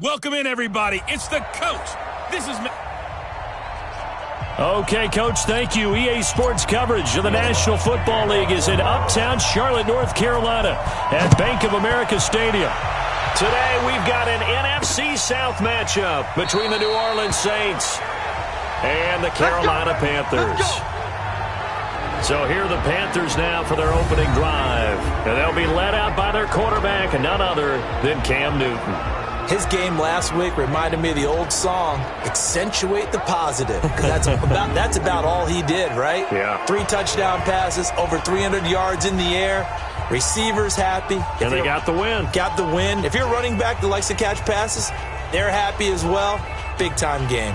Welcome in, everybody. It's the coach. This is... Okay, Coach, thank you. EA Sports coverage of the National Football League is in uptown Charlotte, North Carolina at Bank of America Stadium. Today, we've got an NFC South matchup between the New Orleans Saints and the Carolina Panthers. So here are the Panthers now for their opening drive. And they'll be led out by their quarterback, and none other than Cam Newton. His game last week reminded me of the old song, Accentuate the Positive. Because that's about all he did, right? Yeah. 3 touchdown passes, over 300 yards in the air. Receivers happy. And they got the win. Got the win. If you're a running back that likes to catch passes, they're happy as well. Big-time game.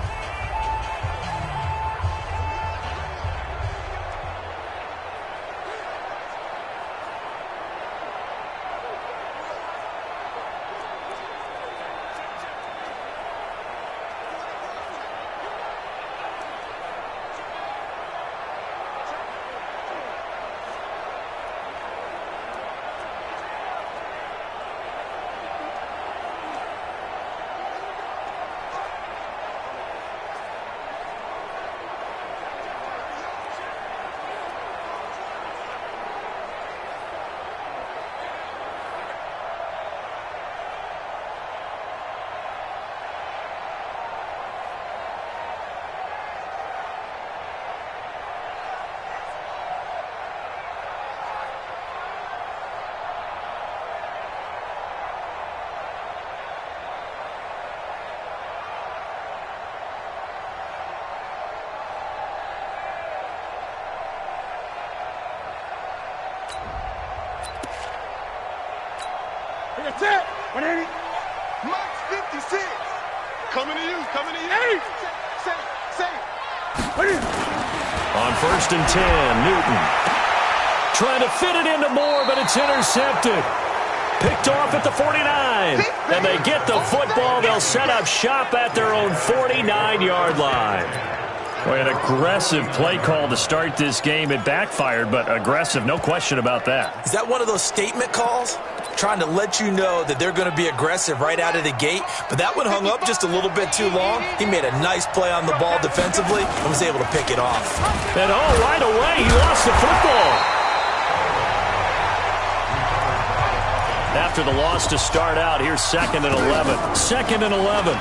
That's it. 180. Max 56. Coming to you. Coming to you. Say. On 1st and 10, Newton. Trying to fit it into Moore, but it's intercepted. Picked off at the 49. And they get the football. They'll set up shop at their own 49-yard line. Boy, an aggressive play call to start this game. It backfired, but aggressive, no question about that. Is that one of those statement calls? Trying to let you know that they're going to be aggressive right out of the gate, but that one hung up just a little bit too long. He made a nice play on the ball defensively and was able to pick it off. And right away, he lost the football. After the loss to start out, here's 2nd and 11. 2nd and 11.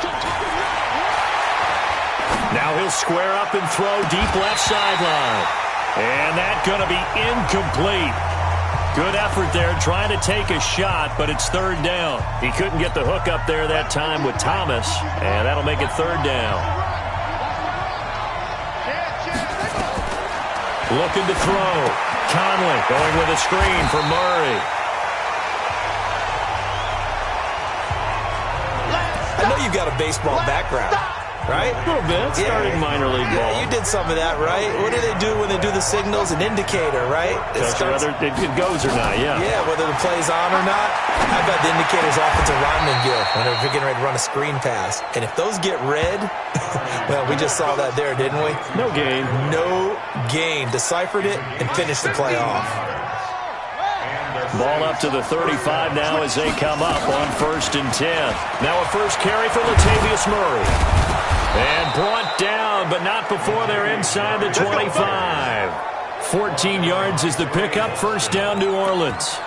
Now he'll square up and throw deep left sideline. And that's going to be incomplete. Good effort there, trying to take a shot, but it's 3rd down. He couldn't get the hook up there that time with Thomas, and that'll make it 3rd down. Looking to throw. Conley going with a screen for Murray. I know you've got a baseball background, right? A little bit. Starting minor league ball. Yeah, you did some of that, right? What do they do when they do the signals? An indicator, right? Whether it goes or not, yeah. Yeah, whether the play's on or not. How about the indicators offensive linemen give when they're getting ready to run a screen pass? And if those get red, well, we just saw that there, didn't we? No gain. No gain. Deciphered it and finished the play off. Ball up to the 35 now as they come up on 1st and 10. Now a first carry for Latavius Murray. And brought down, but not before they're inside the 25. 14 yards is the pickup. 1st down, New Orleans.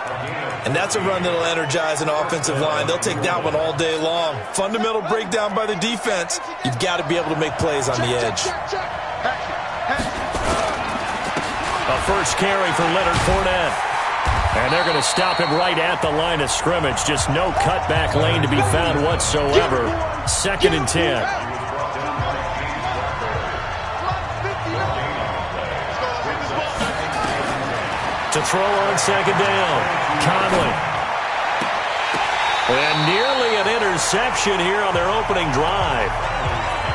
And that's a run that'll energize an offensive line. They'll take that one all day long. Fundamental breakdown by the defense. You've got to be able to make plays on the edge. A first carry for Leonard Fournette. And they're going to stop him right at the line of scrimmage. Just no cutback lane to be found whatsoever. 2nd and 10. To throw on 2nd down. Conley. And nearly an interception here on their opening drive.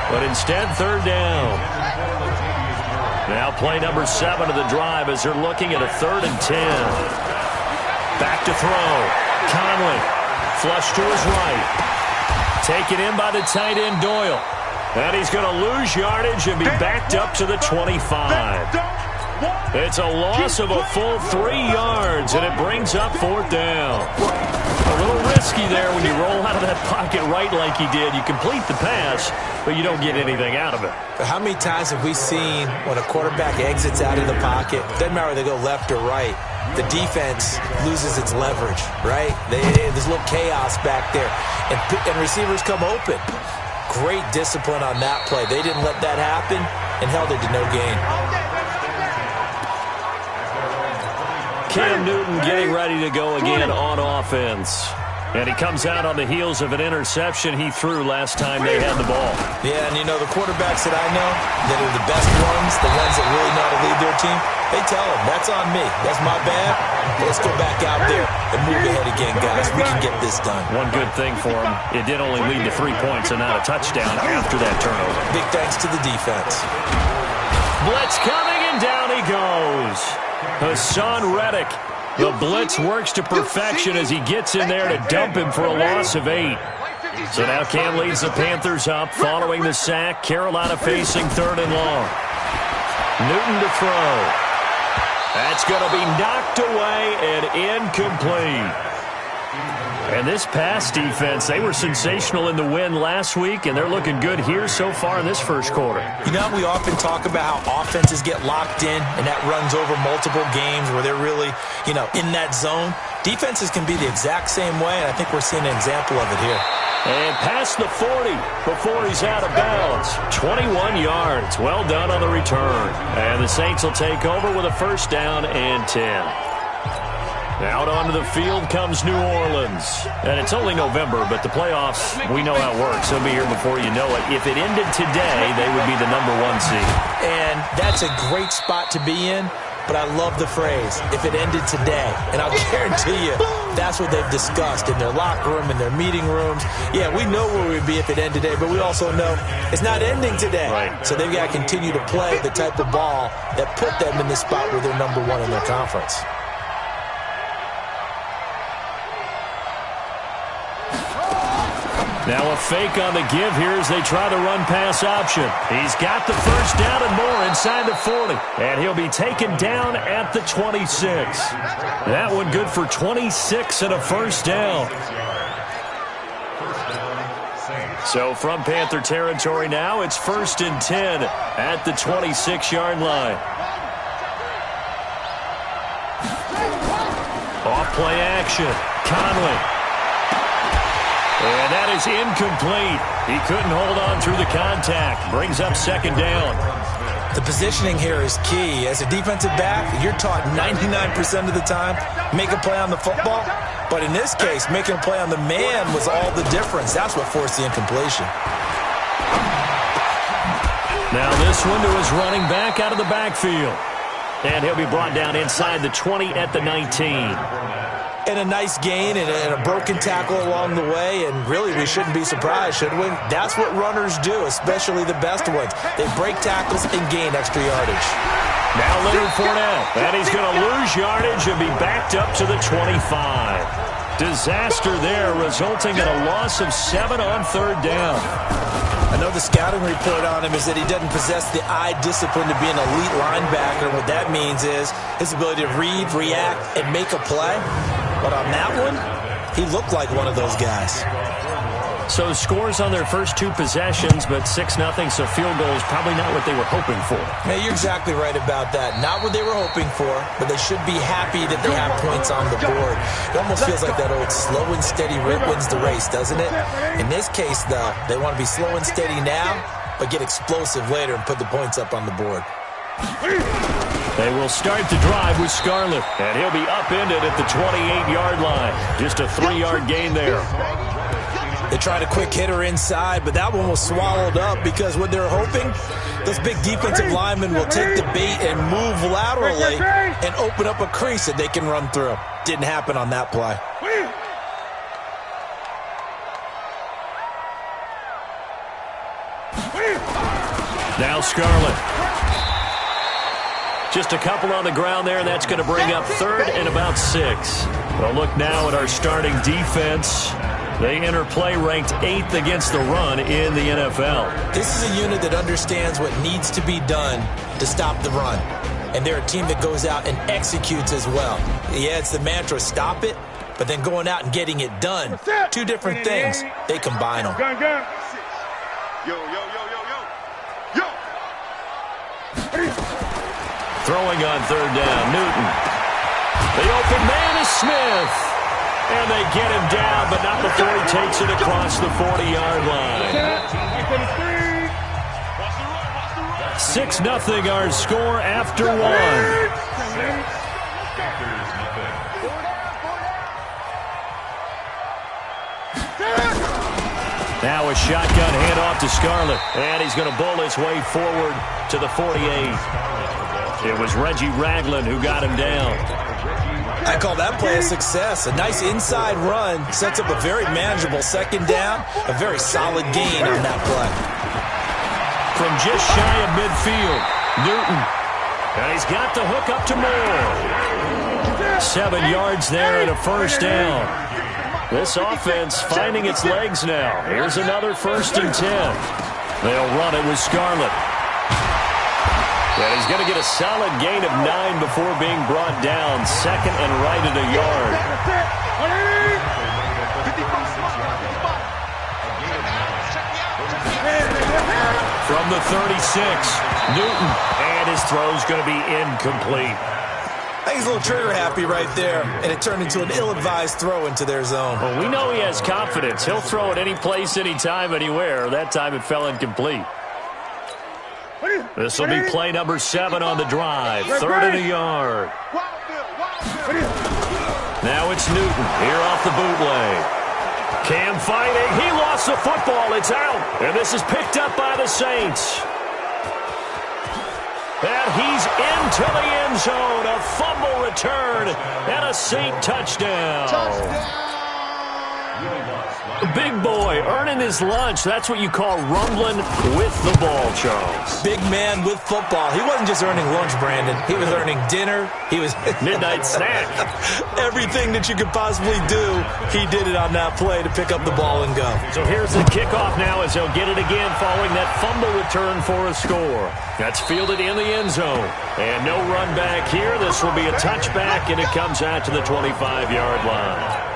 But instead, 3rd down. Now play number 7 of the drive as they're looking at a 3rd and 10. Back to throw. Conley. Flush to his right. Taken in by the tight end Doyle. And he's going to lose yardage and be backed up to the 25. It's a loss of a full 3 yards, and it brings up 4th down. A little risky there when you roll out of that pocket right like he did. You complete the pass, but you don't get anything out of it. But how many times have we seen when a quarterback exits out of the pocket, doesn't matter whether they go left or right, the defense loses its leverage, right? There's a little chaos back there, and receivers come open. Great discipline on that play. They didn't let that happen and held it to no gain. Cam Newton getting ready to go again on offense. And he comes out on the heels of an interception he threw last time they had the ball. Yeah, and you know, the quarterbacks that I know that are the best ones, the ones that really know how to lead their team, they tell them, that's on me. That's my bad. Let's go back out there and move ahead again, guys. We can get this done. One good thing for him, it did only lead to 3 points and not a touchdown after that turnover. Big thanks to the defense. Blitz coming, and down he goes. Hassan Reddick. The blitz works to perfection as he gets in there to dump him for a loss of 8. So now Cam leads the Panthers up following the sack. Carolina facing 3rd and long. Newton to throw. That's going to be knocked away and incomplete. And this pass defense, they were sensational in the win last week, and they're looking good here so far in this first quarter. You know, we often talk about how offenses get locked in, and that runs over multiple games where they're really, you know, in that zone. Defenses can be the exact same way, and I think we're seeing an example of it here. And past the 40 before he's out of bounds. 21 yards. Well done on the return. And the Saints will take over with a 1st down and 10. Out onto the field comes New Orleans. And it's only November, but the playoffs, we know how it works. They'll be here before you know it. If it ended today, they would be the #1 seed. And that's a great spot to be in, but I love the phrase, if it ended today. And I'll guarantee you, that's what they've discussed in their locker room, in their meeting rooms. Yeah, we know where we'd be if it ended today, but we also know it's not ending today. Right. So they've got to continue to play the type of ball that put them in the spot where they're #1 in their conference. Now a fake on the give here as they try the run-pass option. He's got the 1st down and more inside the 40. And he'll be taken down at the 26. That one good for 26 and a 1st down. So from Panther territory now, it's 1st and 10 at the 26-yard line. Off play action. Conley. And that is incomplete. He couldn't hold on through the contact. Brings up 2nd down. The positioning here is key. As a defensive back, you're taught 99% of the time, make a play on the football. But in this case, making a play on the man was all the difference. That's what forced the incompletion. Now this one to his running back out of the backfield. And he'll be brought down inside the 20 at the 19. And a nice gain and a broken tackle along the way, and really we shouldn't be surprised, should we? That's what runners do, especially the best ones. They break tackles and gain extra yardage. Now Leonard Fournette, and he's going to lose yardage and be backed up to the 25. Disaster there, resulting in a loss of 7 on 3rd down. I know the scouting report on him is that he doesn't possess the eye discipline to be an elite linebacker. What that means is his ability to read, react, and make a play. But on that one, he looked like one of those guys. So scores on their first 2 possessions, but 6-0, so field goal is probably not what they were hoping for. Yeah, you're exactly right about that. Not what they were hoping for, but they should be happy that they have points on the board. It almost feels like that old slow and steady wins the race, doesn't it? In this case, though, they want to be slow and steady now, but get explosive later and put the points up on the board. They will start the drive with Scarlett, and he'll be upended at the 28-yard line. Just a 3-yard gain there. They tried a quick hitter inside, but that one was swallowed up because what they're hoping, those big defensive linemen will take the bait and move laterally and open up a crease that they can run through. Didn't happen on that play. Now Scarlett. Just a couple on the ground there, and that's going to bring up 3rd and about 6. Well, look now at our starting defense. They enter play ranked 8th against the run in the NFL. This is a unit that understands what needs to be done to stop the run. and they're a team that goes out and executes as well. Yeah, it's the mantra, stop it, but then going out and getting it done. Two different things. They combine them. Gun. Yo. Throwing on third down, Newton. The open man is Smith. And they get him down, but not before he takes it across the 40-yard line. 6-0 our score after one. Now a shotgun handoff to Scarlett. And he's going to bowl his way forward to the 48. It was Reggie Ragland who got him down. I call that play a success. A nice inside run sets up a very manageable second down. A very solid gain on that play. From just shy of midfield, Newton. And he's got the hook up to Moore. 7 yards there and a first down. This offense finding its legs now. Here's another 1st and 10. They'll run it with Scarlett. And he's going to get a solid gain of 9 before being brought down. 2nd and right at a yard. From the 36, Newton. And his throw's going to be incomplete. I think he's a little trigger happy right there, and it turned into an ill-advised throw into their zone. Well, we know he has confidence. He'll throw it any place, anytime, anywhere. That time it fell incomplete. This will be play number 7 on the drive. 3rd and a yard. Now it's Newton here off the bootleg. Cam fighting. He lost the football. It's out. And this is picked up by the Saints. And he's into the end zone. A fumble return and a Saint touchdown. Big boy earning his lunch. That's what you call rumbling with the ball, Charles. Big man with football. He wasn't just earning lunch, Brandon. He was earning dinner. He was midnight snack. Everything that you could possibly do, he did it on that play to pick up the ball and go. So here's the kickoff now as they'll get it again following that fumble return for a score. That's fielded in the end zone. And no run back here. This will be a touchback, and it comes out to the 25-yard line.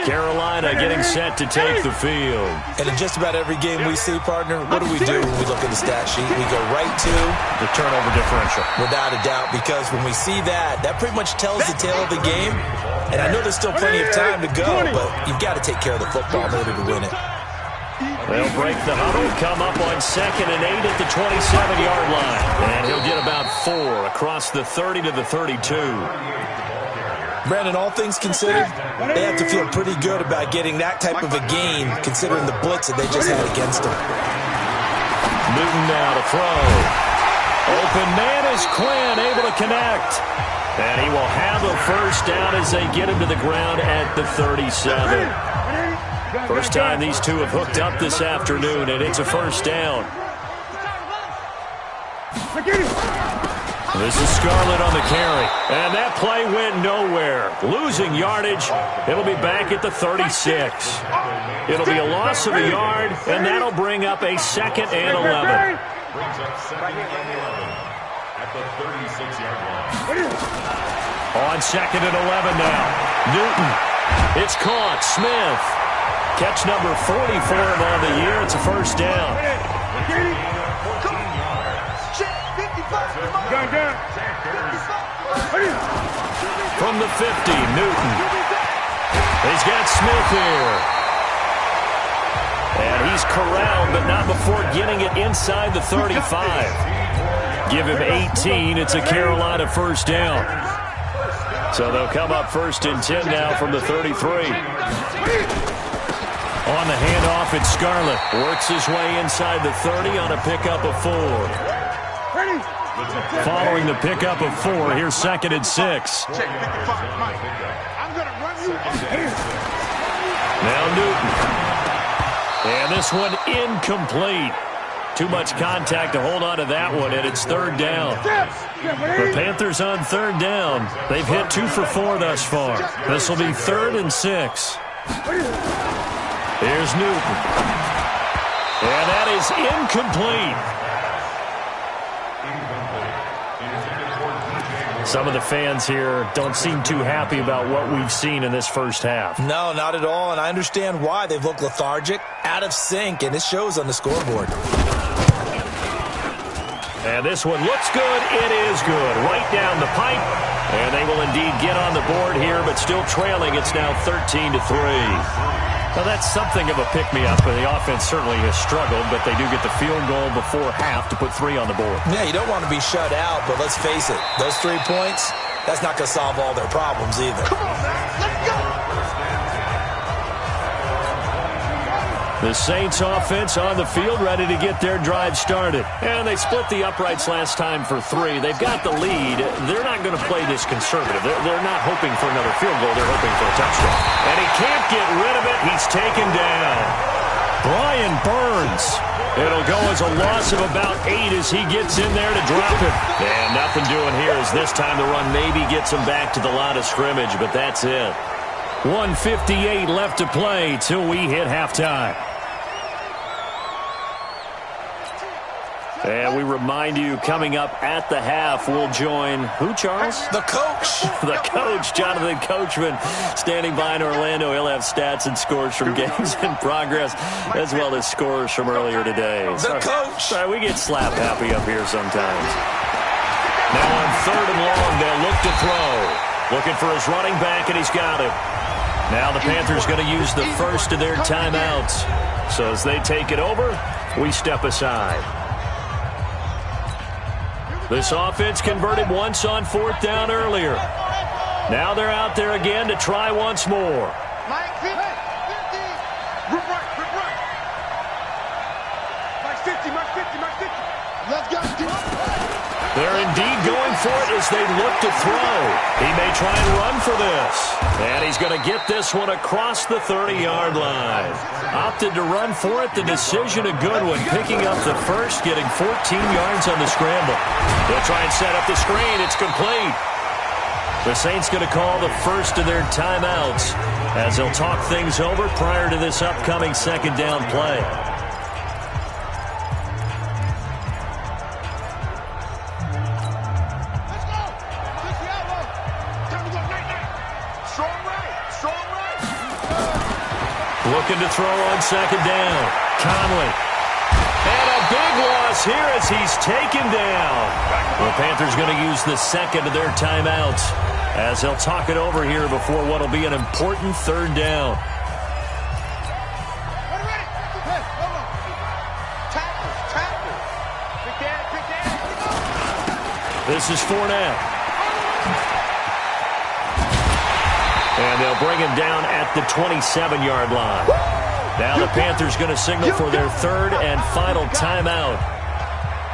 Carolina getting set to take the field. And in just about every game we see, partner, what do we do when we look at the stat sheet? We go right to the turnover differential. Without a doubt, because when we see that, that pretty much tells the tale of the game. And I know there's still plenty of time to go, but you've got to take care of the football in order to win it. They'll break the huddle, come up on 2nd and 8 at the 27-yard line. And he'll get about 4 across the 30 to the 32. Brandon, all things considered, they have to feel pretty good about getting that type of a gain, considering the blitz that they just had against them. Newton now to throw. Open man is Quinn, able to connect. And he will have a first down as they get him to the ground at the 37. First time these two have hooked up this afternoon, and it's a first down. This is Scarlett on the carry. And that play went nowhere. Losing yardage. It'll be back at the 36. It'll be a loss of a yard, and that'll bring up a 2nd and 11. On 2nd and 11 now. Newton. It's caught. Smith. Catch number 44 on the year. It's a first down. From the 50, Newton. He's got Smith here. And he's corralled, but not before getting it inside the 35. Give him 18. It's a Carolina first down. So they'll come up 1st and 10 now from the 33. On the handoff, it's Scarlett. Works his way inside the 30 on a pickup of 4. Following the pickup of 4, here's 2nd and 6. Now Newton. And this one incomplete. Too much contact to hold on to that one, and it's 3rd down. The Panthers on 3rd down. They've hit 2 for 4 thus far. This will be 3rd and 6. Here's Newton. And that is incomplete. Some of the fans here don't seem too happy about what we've seen in this first half. No, not at all, and I understand why. They've looked lethargic, out of sync, and it shows on the scoreboard. And this one looks good. It is good. Right down the pipe. And they will indeed get on the board here, but still trailing. It's now 13-3. Well, that's something of a pick-me-up. The offense certainly has struggled, but they do get the field goal before half to put 3 on the board. Yeah, you don't want to be shut out, but let's face it, those 3 points, that's not going to solve all their problems either. Come on, man. Let's go. The Saints offense on the field, ready to get their drive started. And they split the uprights last time for 3. They've got the lead. They're not going to play this conservative. They're not hoping for another field goal. They're hoping for a touchdown. And he can't get rid of it. He's taken down. Brian Burns. It'll go as a loss of about 8 as he gets in there to drop it. And nothing doing here as this time the run maybe gets him back to the line of scrimmage, but that's it. 1:58 left to play till we hit halftime. And we remind you, coming up at the half, we'll join who, Charles? The coach. The coach, Jonathan Coachman, standing by in Orlando. He'll have stats and scores from games in progress, as well as scores from earlier today. The coach. Sorry, we get slap happy up here sometimes. Now on 3rd and long, they'll look to throw. Looking for his running back, and he's got it. Now the Panthers going to use the first of their timeouts. So as they take it over, we step aside. This offense converted once on 4th down earlier. Now they're out there again to try once more. Mike 50. Rip right. Mike 50, Mike 50, Mike 50. Let's go. They're indeed going for it as they look to throw. He may try and run for this. And he's going to get this one across the 30-yard line. Opted to run for it. The decision a good one. Picking up the first, getting 14 yards on the scramble. They'll try and set up the screen. It's complete. The Saints going to call the first of their timeouts as they'll talk things over prior to this upcoming 2nd down play. Looking to throw on 2nd down. Conley. And a big loss here as he's taken down. The Panthers going to use the 2nd of their timeouts as they'll talk it over here before what will be an important 3rd down. This is Fournette. And they'll bring him down at the 27-yard line. Now the Panthers going to signal for their 3rd and final timeout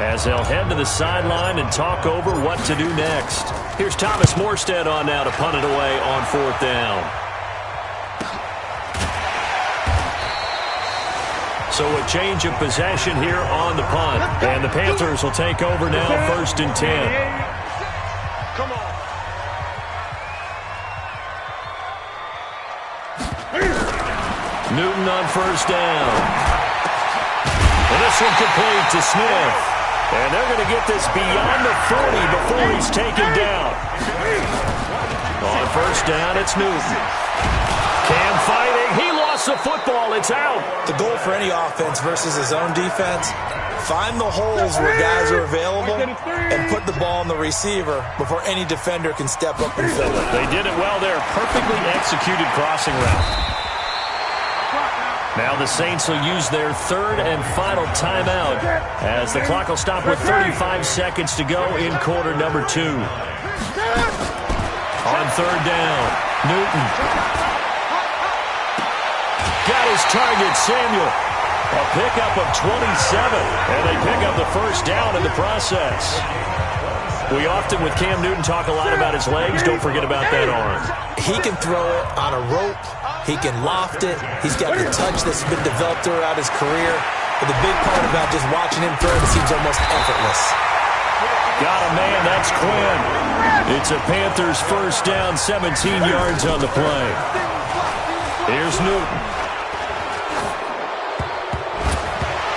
as they'll head to the sideline and talk over what to do next. Here's Thomas Morstead on now to punt it away on 4th down. So a change of possession here on the punt. And the Panthers will take over now, 1st and 10. Come on. Newton on 1st down. And this one complete to Smith. And they're going to get this beyond the 40 before he's taken down. On 1st down, it's Newton. Cam fighting. He lost the football. It's out. The goal for any offense versus his own defense, find the holes where guys are available and put the ball on the receiver before any defender can step up and fill it. They did it well there. Perfectly executed crossing route. Now the Saints will use their 3rd and final timeout as the clock will stop with 35 seconds to go in quarter number 2. On 3rd down, Newton. Got his target, Samuel. A pickup of 27, and they pick up the 1st down in the process. We often, with Cam Newton, talk a lot about his legs. Don't forget about that arm. He can throw it on a rope. He can loft it. He's got the touch that's been developed throughout his career. But the big part about just watching him throw, it seems almost effortless. Got a man, that's Quinn. It's a Panthers 1st down, 17 yards on the play. Here's Newton.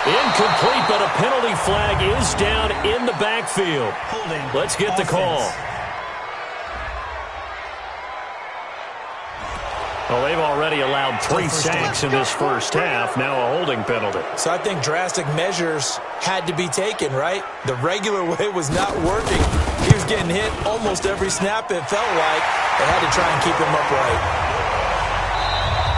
Incomplete, but a penalty flag is down in the backfield. Let's get the call. Well, they've already allowed 3 sacks in this first half. Now a holding penalty. So I think drastic measures had to be taken, right? The regular way was not working. He was getting hit almost every snap, it felt like. They had to try and keep him upright.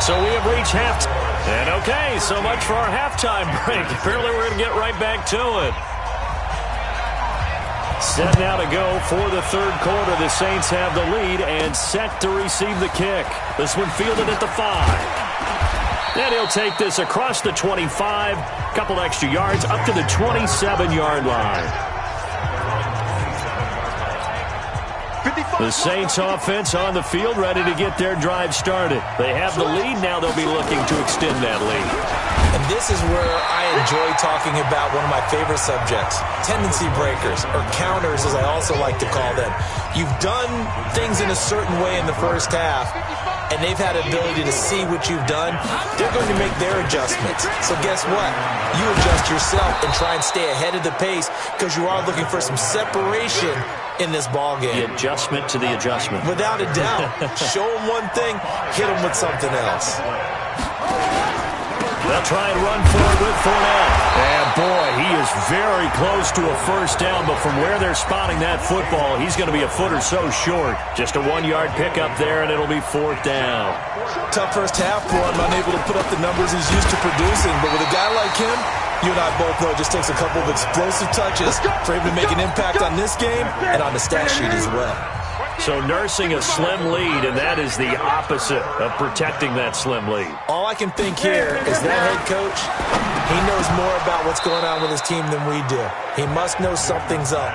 So we have reached halftime. And okay, so much for our halftime break. Apparently we're going to get right back to it. Set now to go for the third quarter. The Saints have the lead and set to receive the kick. This one fielded at the 5. And he'll take this across the 25, couple extra yards, up to the 27-yard line. The Saints offense on the field, ready to get their drive started. They have the lead. Now they'll be looking to extend that lead. And this is where I enjoy talking about one of my favorite subjects, tendency breakers, or counters as I also like to call them. You've done things in a certain way in the first half, and they've had ability to see what you've done. They're going to make their adjustments. So guess what? You adjust yourself and try and stay ahead of the pace because you are looking for some separation in this ball game. The adjustment to the adjustment. Without a doubt. Show them one thing, hit them with something else. They'll try and run for it with Fournette. And boy, he is very close to a first down, but from where they're spotting that football, he's going to be a foot or so short. Just a 1-yard pickup there, and it'll be 4th down. Tough first half for him, unable to put up the numbers he's used to producing, but with a guy like him, you and I both know it just takes a couple of explosive touches for him to make an impact on this game and on the stat sheet as well. So nursing a slim lead, and that is the opposite of protecting that slim lead. All I can think here is that head coach, he knows more about what's going on with his team than we do. He must know something's up.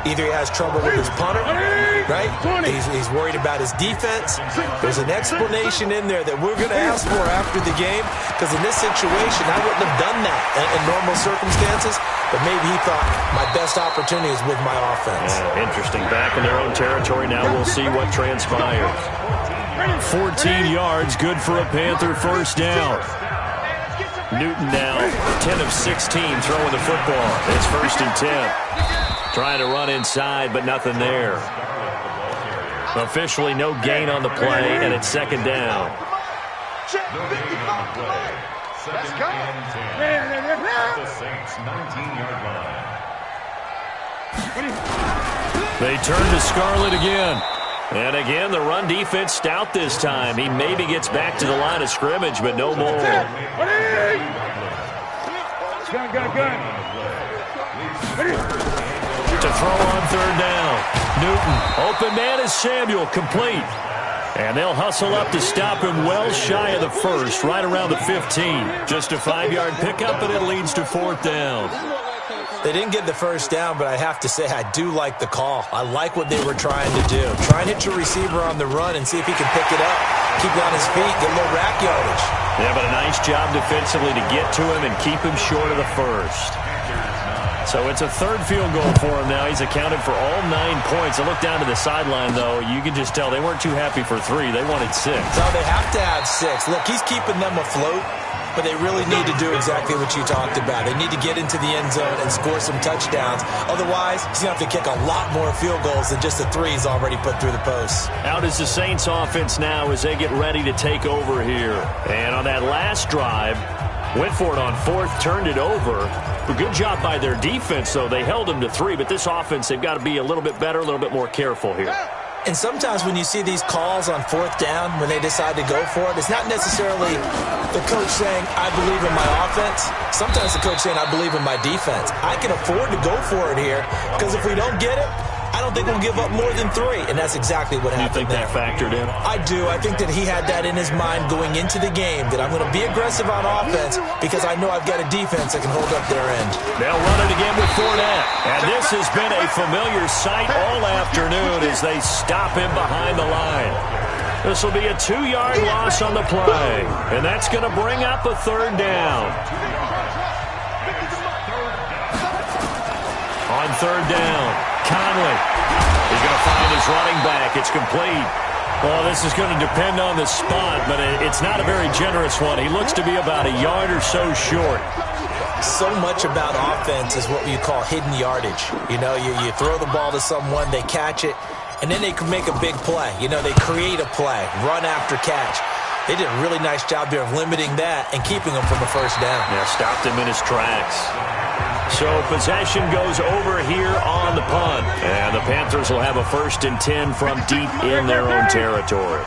Either he has trouble with his punter, right? He's worried about his defense. There's an explanation in there that we're going to ask for after the game, because in this situation, I wouldn't have done that in normal circumstances, but maybe he thought my best opportunity is with my offense. Yeah, interesting. Back in their own territory. Now we'll see what transpires. 14 yards, good for a Panther first down. Newton now 10 of 16 throwing the football. It's 1st and 10. Trying to run inside, but nothing there. Officially no gain on the play, and it's 2nd down. Let's go. The Saints 19-yard line. They turn to Scarlett again. And again, the run defense stout this time. He maybe gets back to the line of scrimmage, but no more. Gun. To throw on 3rd down. Newton, open man is Samuel, complete. And they'll hustle up to stop him well shy of the 1st, right around the 15. Just a 5-yard pickup, and it leads to 4th down. They didn't get the first down, but I have to say I do like the call. I like what they were trying to do. Try and hit your receiver on the run and see if he can pick it up. Keep it on his feet, get a little rack yardage. Yeah, but a nice job defensively to get to him and keep him short of the 1st. So it's a 3rd field goal for him now. He's accounted for all 9 points. I look down to the sideline, though. You can just tell they weren't too happy for 3. They wanted 6. So they have to have 6. Look, he's keeping them afloat, but they really need to do exactly what you talked about. They need to get into the end zone and score some touchdowns. Otherwise, he's going to have to kick a lot more field goals than just the 3 he's already put through the posts. Out is the Saints offense now as they get ready to take over here. And on that last drive, went for it on 4th, turned it over. A good job by their defense, though. They held them to 3, but this offense, they've got to be a little bit better, a little bit more careful here. And sometimes when you see these calls on 4th down, when they decide to go for it, it's not necessarily the coach saying, I believe in my offense. Sometimes the coach saying, I believe in my defense. I can afford to go for it here, because if we don't get it, I don't think we'll give up more than 3, and that's exactly what happened there. You think that factored in? I do. I think that he had that in his mind going into the game, that I'm going to be aggressive on offense because I know I've got a defense that can hold up their end. They'll run it again with Fournette. And this has been a familiar sight all afternoon as they stop him behind the line. This will be a 2-yard loss on the play, and that's going to bring up a 3rd down. On 3rd down, Conley is going to find his running back. It's complete. Well, this is going to depend on the spot, but it's not a very generous one. He looks to be about a yard or so short. So much about offense is what you call hidden yardage. You know, you throw the ball to someone, they catch it, and then they can make a big play. You know, they create a play, run after catch. They did a really nice job there of limiting that and keeping him from a first down. Yeah, stopped him in his tracks. So possession goes over here on the punt. And the Panthers will have a 1st and 10 from deep in their own territory.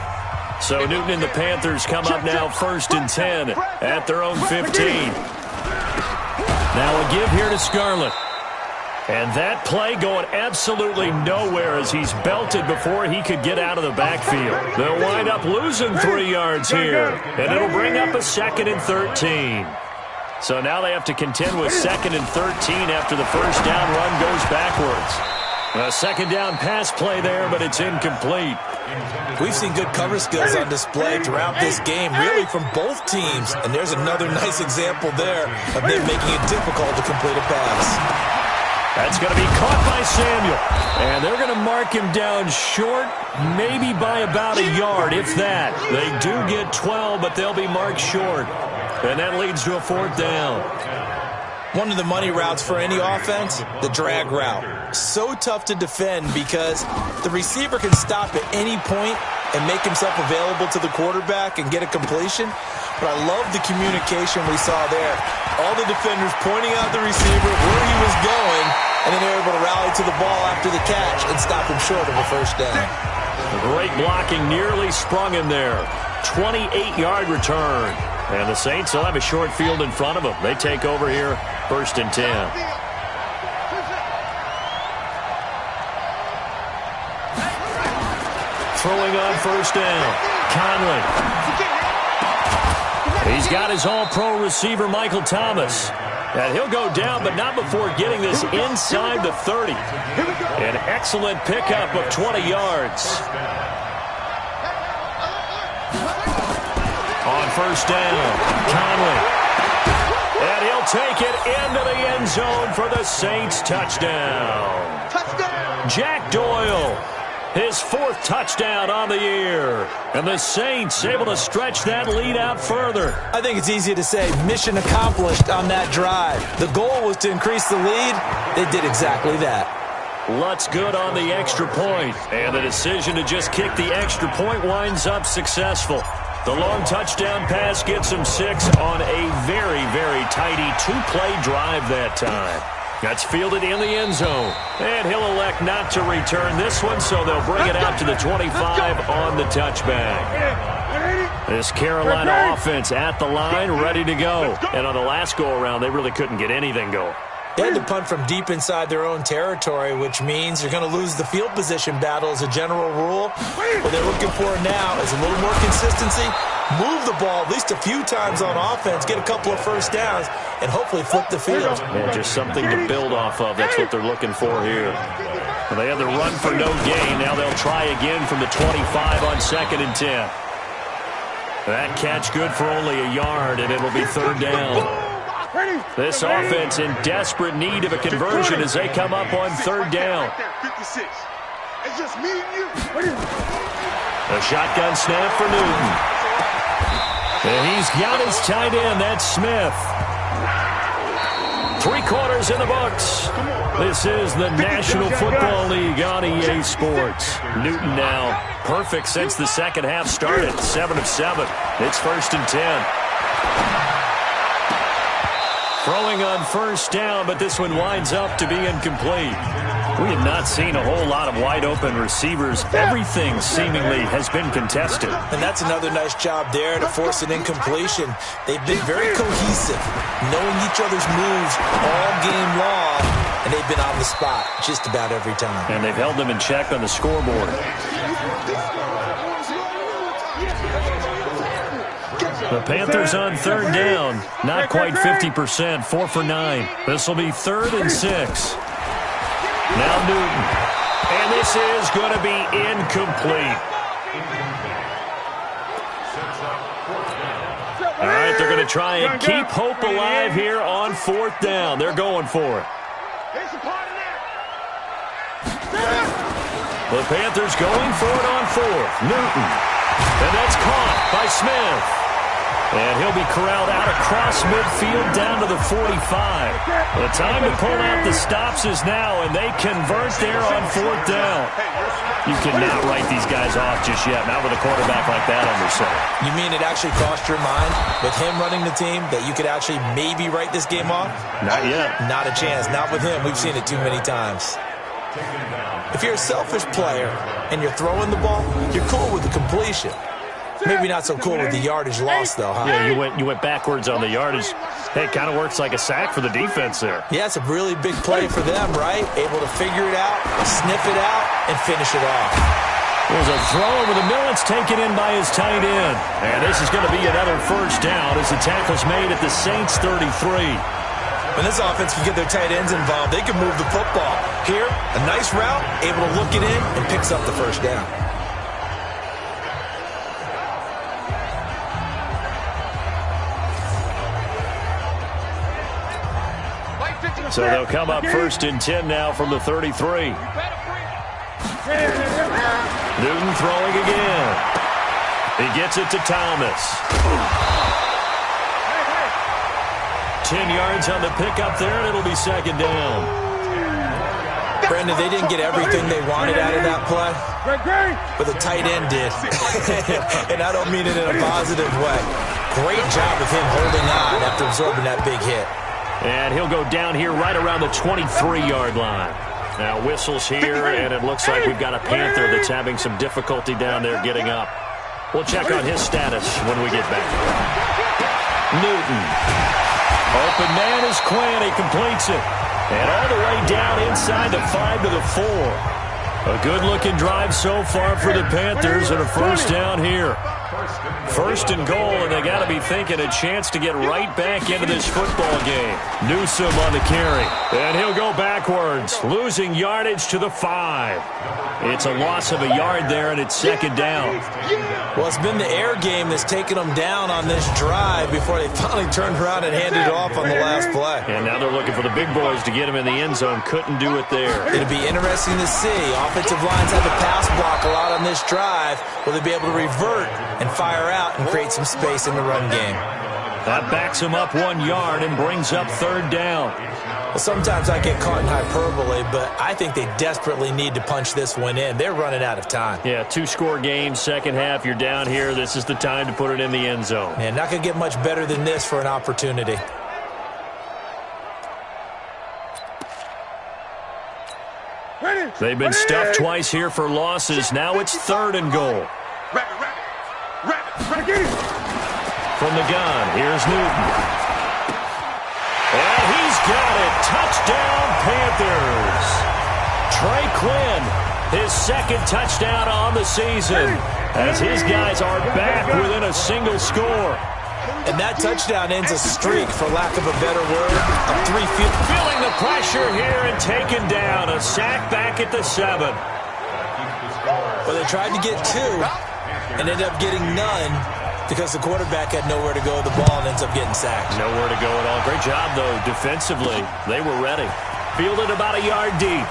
So Newton and the Panthers come up now 1st and 10 at their own 15. Now a give here to Scarlett. And that play going absolutely nowhere as he's belted before he could get out of the backfield. They'll wind up losing 3 yards here. And it'll bring up a 2nd and 13. So now they have to contend with 2nd and 13 after the first down run goes backwards. A 2nd down pass play there, but it's incomplete. We've seen good cover skills on display throughout this game, really from both teams. And there's another nice example there of them making it difficult to complete a pass. That's going to be caught by Samuel. And they're going to mark him down short, maybe by about a yard, if that. They do get 12, but they'll be marked short. And that leads to a 4th down. One of the money routes for any offense, the drag route. So tough to defend because the receiver can stop at any point and make himself available to the quarterback and get a completion. But I love the communication we saw there. All the defenders pointing out the receiver, where he was going, and then they were able to rally to the ball after the catch and stop him short of a first down. Great blocking, nearly sprung him there. 28-yard return. And the Saints will have a short field in front of them. They take over here, 1st and 10. Throwing on 1st down, Conley. He's got his all-pro receiver, Michael Thomas. And he'll go down, but not before getting this inside the 30. An excellent pickup of 20 yards. On 1st down, Conley. And he'll take it into the end zone for the Saints touchdown. Jack Doyle, his 4th touchdown on the year. And the Saints able to stretch that lead out further. I think it's easy to say mission accomplished on that drive. The goal was to increase the lead. They did exactly that. Lutz good on the extra point. And the decision to just kick the extra point winds up successful. The long touchdown pass gets him 6 on a very, very tidy 2-play drive that time. That's fielded in the end zone. And he'll elect not to return this one, so they'll bring it out to the 25 on the touchback. This Carolina offense at the line, ready to go. And on the last go-around, they really couldn't get anything going. They had to punt from deep inside their own territory, which means you're going to lose the field position battle as a general rule. What they're looking for now is a little more consistency, move the ball at least a few times on offense, get a couple of first downs, and hopefully flip the field. Yeah, just something to build off of. That's what they're looking for here. Well, they had the run for no gain. Now they'll try again from the 25 on 2nd and 10. That catch good for only a yard, and it'll be 3rd down. This offense in desperate need of a conversion as they come up on 3rd down. It's just me and you. A shotgun snap for Newton. And he's got his tight end. That's Smith. 3 quarters in the books. This is the National Football League on EA Sports. Newton now perfect since the second half started. 7 of 7. It's 1st and 10. Throwing on 1st down, but this one winds up to be incomplete. We have not seen a whole lot of wide-open receivers. Everything seemingly has been contested. And that's another nice job there to force an incompletion. They've been very cohesive, knowing each other's moves all game long, and they've been on the spot just about every time. And they've held them in check on the scoreboard. The Panthers on 3rd down. Not quite 50%. 4 for 9. This will be 3rd and 6. Now Newton. And this is going to be incomplete. All right, they're going to try and keep hope alive here on 4th down. They're going for it. The Panthers going for it on 4th. Newton. And that's caught by Smith. And he'll be corralled out across midfield down to the 45. The time to pull out the stops is now, and they convert there on 4th down. You cannot write these guys off just yet, not with a quarterback like that under center. You mean it actually crossed your mind with him running the team that you could actually maybe write this game off? Not yet. Not a chance. Not with him. We've seen it too many times. If you're a selfish player and you're throwing the ball, you're cool with the completion. Maybe not so cool with the yardage loss, though, huh? Yeah, you went backwards on the yardage. Hey, it kind of works like a sack for the defense there. Yeah, it's a really big play for them, right? Able to figure it out, sniff it out, and finish it off. There's a throw over the middle. It's taken in by his tight end. And this is going to be another 1st down as the tackle's made at the Saints' 33. When this offense can get their tight ends involved, they can move the football. Here, a nice route, able to look it in, and picks up the 1st down. So they'll come up 1st and 10 now from the 33. Newton throwing again. He gets it to Thomas. 10 yards on the pickup there, and it'll be 2nd down. Brandon, they didn't get everything they wanted out of that play, but the tight end did. And I don't mean it in a positive way. Great job of him holding on after absorbing that big hit. And he'll go down here right around the 23-yard line. Now whistles here, and it looks like we've got a Panther that's having some difficulty down there getting up. We'll check on his status when we get back. Newton. Open man is Quinn. He completes it. And all the way down inside the 5 to the 4. A good-looking drive so far for the Panthers, and a 1st down here. 1st and goal, and they got to be thinking a chance to get right back into this football game. Newsome on the carry, and he'll go backwards, losing yardage to the 5. It's a loss of a yard there, and it's 2nd down. Well, it's been the air game that's taken them down on this drive before they finally turned around and handed it off on the last play. And now they're looking for the big boys to get him in the end zone. Couldn't do it there. It'll be interesting to see. Offensive lines had to pass block a lot on this drive. Will they be able to revert and fire out and create some space in the run game? That backs him up 1 yard and brings up 3rd down. Well, sometimes I get caught in hyperbole, but I think they desperately need to punch this one in. They're running out of time. Yeah, 2-score game, 2nd half. You're down here. This is the time to put it in the end zone. Man, not going to get much better than this for an opportunity. They've been stuffed twice here for losses. Now it's 3rd and goal. From the gun, here's Newton. And he's got it. Touchdown, Panthers. Trey Quinn, his 2nd touchdown on the season, as his guys are back within a single score. And that touchdown ends a streak, for lack of a better word, of 3 field. Feeling the pressure here and taken down. A sack back at the 7. Well, they tried to get 2 and ended up getting none because the quarterback had nowhere to go with the ball and ends up getting sacked. Nowhere to go at all. Great job, though, defensively. They were ready. Fielded about a yard deep.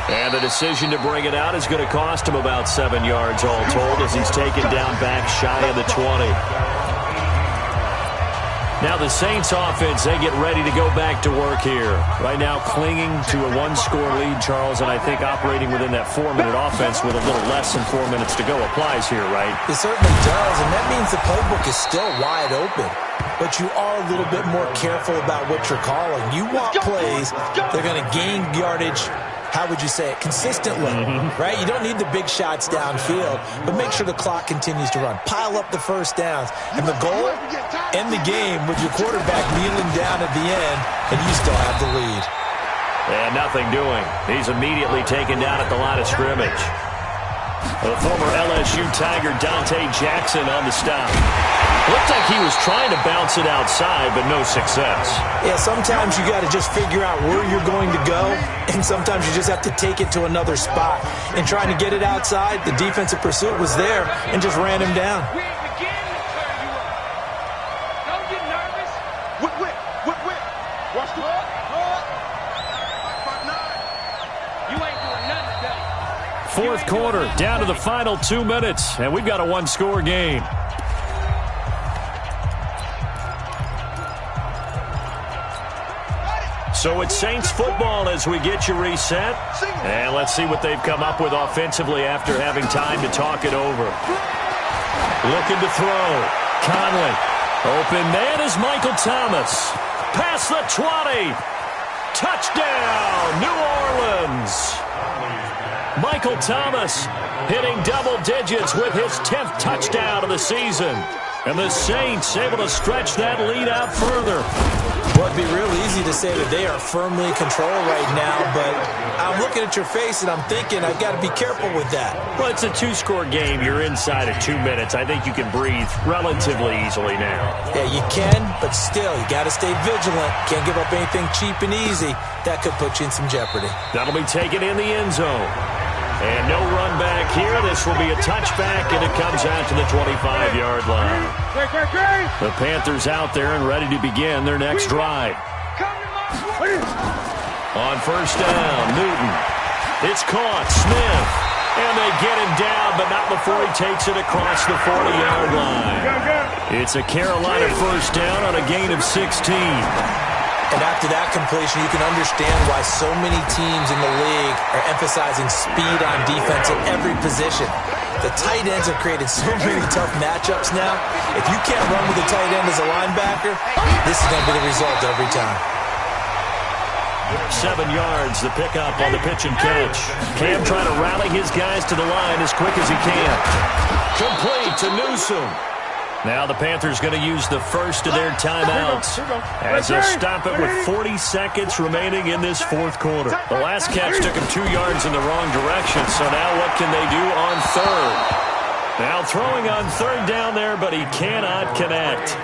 And the decision to bring it out is going to cost him about 7 yards all told, as he's taken down back shy of the 20. Now the Saints offense, they get ready to go back to work here. Right now clinging to a 1-score lead, Charles, and I think operating within that 4-minute offense with a little less than 4 minutes to go applies here, right? It certainly does, and that means the playbook is still wide open. But you are a little bit more careful about what you're calling. You want plays that are going to gain yardage, how would you say it, consistently, right? You don't need the big shots downfield, but make sure the clock continues to run. Pile up the 1st downs. And the goal, end the game with your quarterback kneeling down at the end, and you still have the lead. And nothing doing. He's immediately taken down at the line of scrimmage. The former LSU Tiger Dante Jackson on the stop. Looked like he was trying to bounce it outside, but no success. Yeah, sometimes you got to just figure out where you're going to go, and sometimes you just have to take it to another spot. And trying to get it outside, the defensive pursuit was there and just ran him down. Don't get nervous. Whip. Watch the ball. You ain't doing nothing today. Fourth quarter, down to the final 2 minutes, and we've got a 1-score game. So it's Saints football as we get you reset. And let's see what they've come up with offensively after having time to talk it over. Looking to throw. Conley. Open man is Michael Thomas. Past the 20. Touchdown, New Orleans. Michael Thomas hitting double digits with his 10th touchdown of the season. And the Saints able to stretch that lead out further. Well, it'd be real easy to say that they are firmly in control right now, but I'm looking at your face and I'm thinking I've got to be careful with that. Well, it's a two-score game. You're inside of 2 minutes. I think you can breathe relatively easily now. Yeah, you can, but still, you got to stay vigilant. Can't give up anything cheap and easy. That could put you in some jeopardy. That'll be taken in the end zone. And no run back here. This will be a touchback, and it comes out to the 25-yard line. The Panthers out there and ready to begin their next drive. On first down, Newton. It's caught. Smith. And they get him down, but not before he takes it across the 40-yard line. It's a Carolina first down on a gain of 16. And after that completion, you can understand why so many teams in the league are emphasizing speed on defense at every position. The tight ends have created so many tough matchups now. If you can't run with a tight end as a linebacker, this is going to be the result every time. 7 yards, the pickup on the pitch and catch. Cam trying to rally his guys to the line as quick as he can. Complete to Newsom. Now the Panthers going to use the first of their timeouts as they'll stop it with 40 seconds remaining in this fourth quarter. The last catch took him 2 yards in the wrong direction, so now what can they do on third? Now throwing on third down there, but he cannot connect.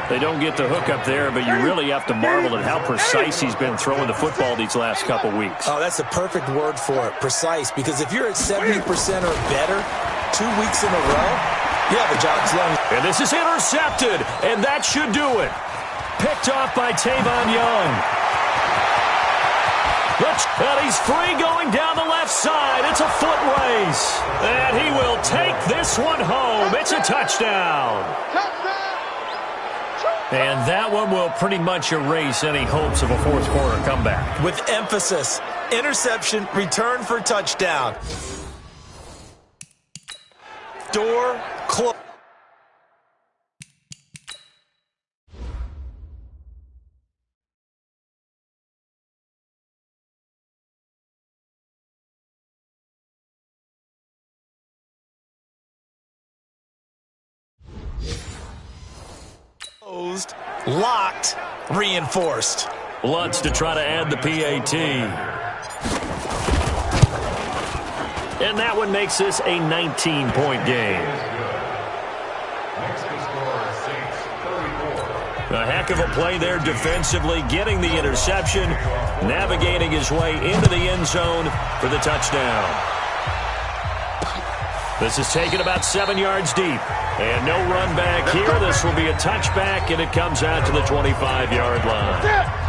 They don't get the hook up there, but you really have to marvel at how precise he's been throwing the football these last couple weeks. Oh, that's the perfect word for it, precise, because if you're at 70% or better 2 weeks in a row, yeah, the job's done. And this is intercepted, and that should do it. Picked off by Tavon Young. And he's free going down the left side. It's a foot race. And he will take this one home. It's a touchdown. And that one will pretty much erase any hopes of a fourth quarter comeback. With emphasis, interception, return for touchdown. Door closed. Closed, locked, reinforced. Lutz to try to add the PAT. And that one makes this a 19-point game. A heck of a play there defensively, getting the interception, navigating his way into the end zone for the touchdown. This is taken about 7 yards deep. And no run back here. This will be a touchback, and it comes out to the 25-yard line.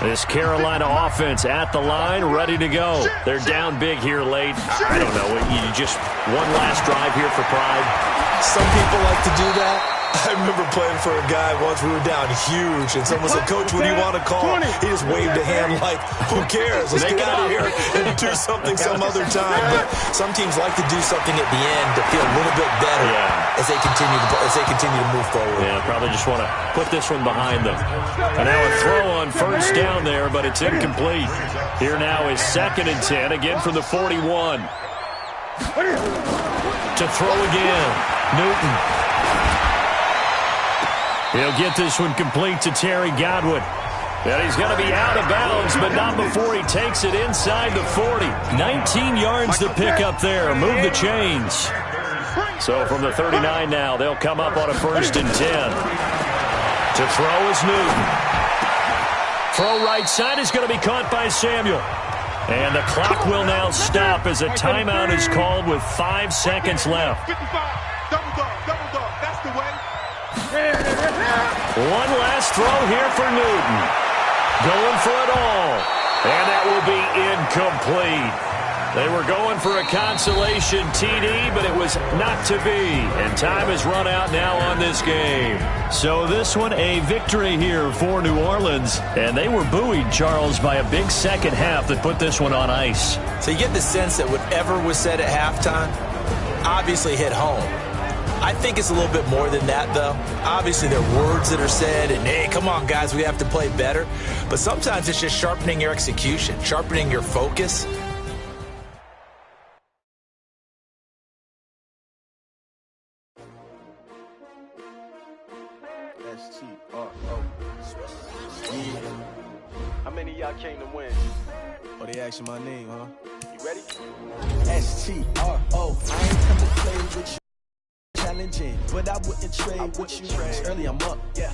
This Carolina offense at the line, ready to go. They're down big here late. I don't know. You just one last drive here for pride. Some people like to do that. I remember playing for a guy once. We were down huge, and someone said, "Coach, what do you want to call?" He just waved a hand like, "Who cares? Let's get out of here and do something some other time." But some teams like to do something at the end to feel a little bit better as they continue to move forward. Yeah, probably just want to put this one behind them. And now a throw on first down there, but it's incomplete. Here now is 2nd and 10, again from the 41. To throw again, Newton. He'll get this one complete to Terry Godwin. And he's going to be out of bounds, but not before he takes it inside the 40. 19 yards to pick up there. Move the chains. So from the 39 now, they'll come up on a 1st and 10. To throw is Newton. Throw right side is going to be caught by Samuel. And the clock will now stop as a timeout is called with 5 seconds left. 55, double dog, that's the way. One last throw here for Newton. Going for it all. And that will be incomplete. They were going for a consolation TD, but it was not to be. And time has run out now on this game. So this one, a victory here for New Orleans. And they were buoyed, Charles, by a big second half that put this one on ice. So you get the sense that whatever was said at halftime obviously hit home. I think it's a little bit more than that, though. Obviously, there are words that are said, and, hey, come on, guys, we have to play better. But sometimes it's just sharpening your execution, sharpening your focus. How many of y'all came to win? Oh, they asking my name, huh? You ready? STRO. I ain't come to play with you. Challenging, but I wouldn't trade with you. Early, I'm up. Yeah.